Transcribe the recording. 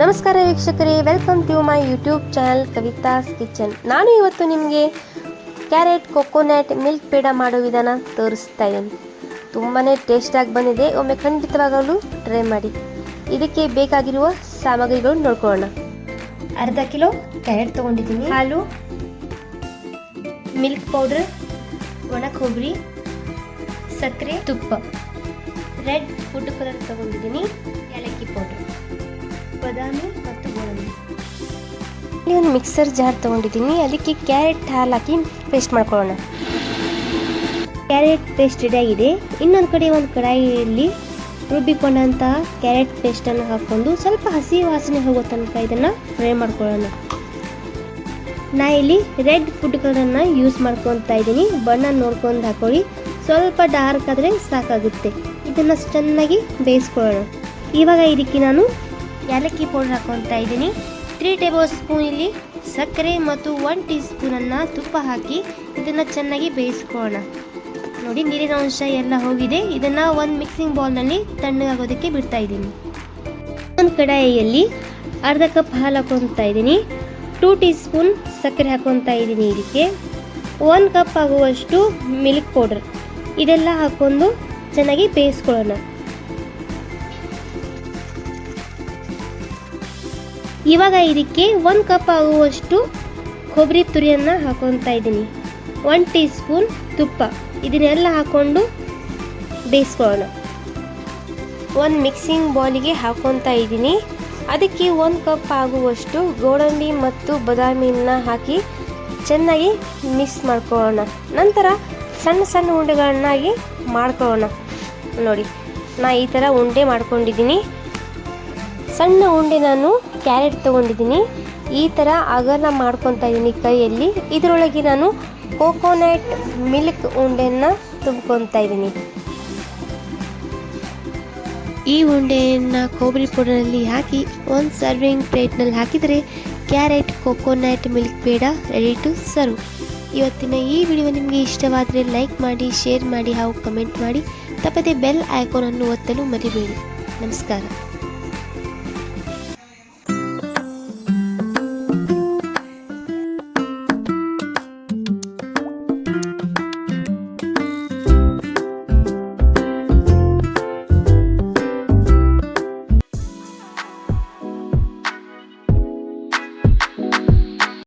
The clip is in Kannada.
ನಮಸ್ಕಾರ ವೀಕ್ಷಕರೇ, welcome to my YouTube channel Kavitha's kitchen. ನಾನು ಇವತ್ತು ನಿಮಗೆ ಕ್ಯಾರೆಟ್ ಕೊಕೊನಟ್ ಮಿಲ್ಕ್ ಪೇಡ ಮಾಡೋ ವಿಧಾನ ತೋರಿಸ್ತಾ ಇದ್ದೀನಿ. ತುಂಬಾ ಟೇಸ್ಟಾಗಿ ಬಂದಿದೆ. ಒಮ್ಮೆ ಖಂಡಿತವಾಗಲೂ ಟ್ರೈ ಮಾಡಿ. ಇದಕ್ಕೆ ಬೇಕಾಗಿರುವ ಸಾಮಗ್ರಿಗಳು ನೋಡ್ಕೊಳ್ಳೋಣ. ಅರ್ಧ ಕಿಲೋ ಕ್ಯಾರೆಟ್ ತೊಗೊಂಡಿದ್ದೀನಿ, ಹಾಲು, ಮಿಲ್ಕ್ ಪೌಡರ್, ಒಣ ಕೊಬ್ಬರಿ, ಸಕ್ಕರೆ, ತುಪ್ಪ, ರೆಡ್ ಫುಡ್ ಕಲರ್ ತೊಗೊಂಡಿದ್ದೀನಿ, ಏಲಕ್ಕಿ ಪೌಡರ್, ಬಾದಾಮಿ ಮತ್ತು ಗೋಡಂಬಿ. ಇಲ್ಲಿ ಒಂದು ಮಿಕ್ಸರ್ ಜಾರ್ ತೊಗೊಂಡಿದ್ದೀನಿ, ಅದಕ್ಕೆ ಕ್ಯಾರೆಟ್ ಹಾಲು ಹಾಕಿ ಪೇಸ್ಟ್ ಮಾಡ್ಕೊಳ್ಳೋಣ. ಕ್ಯಾರೆಟ್ ಪೇಸ್ಟ್ ರೆಡಿಯಾಗಿದೆ. ಇನ್ನೊಂದು ಕಡೆ ಒಂದು ಕಡಾಯಿಯಲ್ಲಿ ರುಬ್ಬಿಕೊಂಡಂತಹ ಕ್ಯಾರೆಟ್ ಪೇಸ್ಟನ್ನು ಹಾಕ್ಕೊಂಡು ಸ್ವಲ್ಪ ಹಸಿ ವಾಸನೆ ಹೋಗೋ ತನಕ ಇದನ್ನು ಫ್ರೈ ಮಾಡ್ಕೊಳ್ಳೋಣ. ನಾ ಇಲ್ಲಿ ರೆಡ್ ಫುಡ್ ಕಲರನ್ನು ಯೂಸ್ ಮಾಡ್ಕೊತಾ ಇದ್ದೀನಿ. ಬಣ್ಣ ನೋಡ್ಕೊಂಡು ಹಾಕೊಳ್ಳಿ, ಸ್ವಲ್ಪ ಡಾರ್ಕ್ ಆದರೆ ಸಾಕಾಗುತ್ತೆ. ಇದನ್ನು ಚೆನ್ನಾಗಿ ಬೇಯಿಸ್ಕೊಳ್ಳೋಣ. ಇವಾಗ ಇದಕ್ಕೆ ನಾನು ಏಲಕ್ಕಿ ಪೌಡರ್ ಹಾಕೊತಾ ಇದ್ದೀನಿ. 3 ಟೇಬಲ್ ಸ್ಪೂನ್ ಇಲ್ಲಿ ಸಕ್ಕರೆ ಮತ್ತು 1 ಟೀ ಸ್ಪೂನನ್ನು ತುಪ್ಪ ಹಾಕಿ ಇದನ್ನು ಚೆನ್ನಾಗಿ ಬೇಯಿಸ್ಕೊಳ್ಳೋಣ. ನೋಡಿ, ನೀರಿನ ಅಂಶ ಎಲ್ಲ ಹೋಗಿದೆ. ಇದನ್ನು ಒಂದು ಮಿಕ್ಸಿಂಗ್ ಬೌಲ್ನಲ್ಲಿ ತಣ್ಣಗಾಗೋದಕ್ಕೆ ಬಿಡ್ತಾ ಇದ್ದೀನಿ. ಒಂದು ಕಡಾಯಿಯಲ್ಲಿ ಅರ್ಧ ಕಪ್ ಹಾಲು ಹಾಕೊತಾ ಇದ್ದೀನಿ, 2 ಟೀ ಸ್ಪೂನ್ ಸಕ್ಕರೆ ಹಾಕೊತಾ ಇದ್ದೀನಿ. ಇದಕ್ಕೆ 1 ಕಪ್ ಆಗುವಷ್ಟು ಮಿಲ್ಕ್ ಪೌಡರ್, ಇದೆಲ್ಲ ಹಾಕ್ಕೊಂಡು ಚೆನ್ನಾಗಿ ಬೇಯಿಸ್ಕೊಳ್ಳೋಣ. ಇವಾಗ ಇದಕ್ಕೆ 1 ಕಪ್ ಆಗುವಷ್ಟು ಕೊಬ್ಬರಿ ತುರಿಯನ್ನು ಹಾಕೊತಾ ಇದ್ದೀನಿ, 1 ಟೀ ಸ್ಪೂನ್ ತುಪ್ಪ, ಇದನ್ನೆಲ್ಲ ಹಾಕ್ಕೊಂಡು ಬೇಯಿಸ್ಕೊಳ್ಳೋಣ. ಒಂದು ಮಿಕ್ಸಿಂಗ್ ಬೌಲಿಗೆ ಹಾಕೊತಾ ಇದ್ದೀನಿ. ಅದಕ್ಕೆ 1 ಕಪ್ ಆಗುವಷ್ಟು ಗೋಡಂಬಿ ಮತ್ತು ಬಾದಾಮಿನ ಹಾಕಿ ಚೆನ್ನಾಗಿ ಮಿಕ್ಸ್ ಮಾಡ್ಕೊಳ್ಳೋಣ. ನಂತರ ಸಣ್ಣ ಸಣ್ಣ ಉಂಡೆಗಳನ್ನಾಗಿ ಮಾಡ್ಕೊಳ್ಳೋಣ. ನೋಡಿ, ನಾ ಈ ಥರ ಉಂಡೆ ಮಾಡ್ಕೊಂಡಿದ್ದೀನಿ. ಸಣ್ಣ ಉಂಡೆ ನಾನು ಕ್ಯಾರೆಟ್ ತೊಗೊಂಡಿದ್ದೀನಿ. ಈ ಥರ ಅಗಲ ಮಾಡ್ಕೊತಾ ಇದ್ದೀನಿ ಕೈಯಲ್ಲಿ. ಇದರೊಳಗೆ ನಾನು ಕೋಕೋನಟ್ ಮಿಲ್ಕ್ ಉಂಡೆಯನ್ನು ತುಂಬ್ಕೊತಾ ಇದ್ದೀನಿ. ಈ ಉಂಡೆಯನ್ನು ಕೊಬ್ಬರಿ ಪೌಡರಲ್ಲಿ ಹಾಕಿ ಒಂದು ಸರ್ವಿಂಗ್ ಪ್ಲೇಟ್ನಲ್ಲಿ ಹಾಕಿದರೆ carrot coconut milk peda ready to serve. ಇವತ್ತಿನ ಈ ವಿಡಿಯೋ ನಿಮಗೆ ಇಷ್ಟವಾದರೆ ಲೈಕ್ ಮಾಡಿ, ಶೇರ್ ಮಾಡಿ ಹಾಗೂ ಕಮೆಂಟ್ ಮಾಡಿ. ತಪ್ಪದೆ ಬೆಲ್ ಐಕಾನನ್ನು ಒತ್ತಲು ಮರಿಬೇಡಿ. ನಮಸ್ಕಾರ.